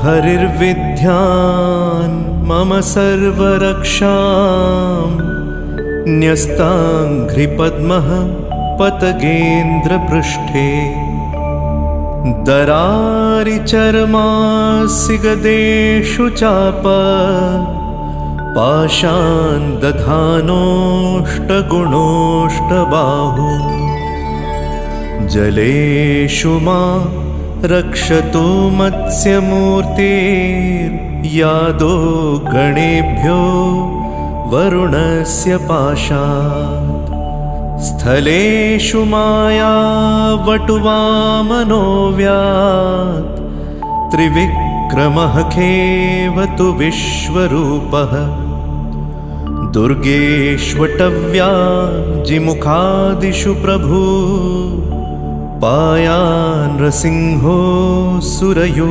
हरिर्विद्यान् मम सर्वरक्षां न्यस्ताङ्घ्रिपद्मः पतगेन्द्रपृष्ठे दरारिचर्मासिगदेषु चाप पाशान् दधानोऽष्टगुणोऽष्टबाहु जलेषु मा रक्षतो मत्स्यमूर्तिर्यादो गणेभ्यो वरुणस्य पाशात् स्थलेषु मायावटुवामनो व्यात् त्रिविक्रमः खेवतु विश्वरूपः दुर्गेष्वटव्याजिमुखादिषु प्रभु पायान् नृसिंहो सुरयो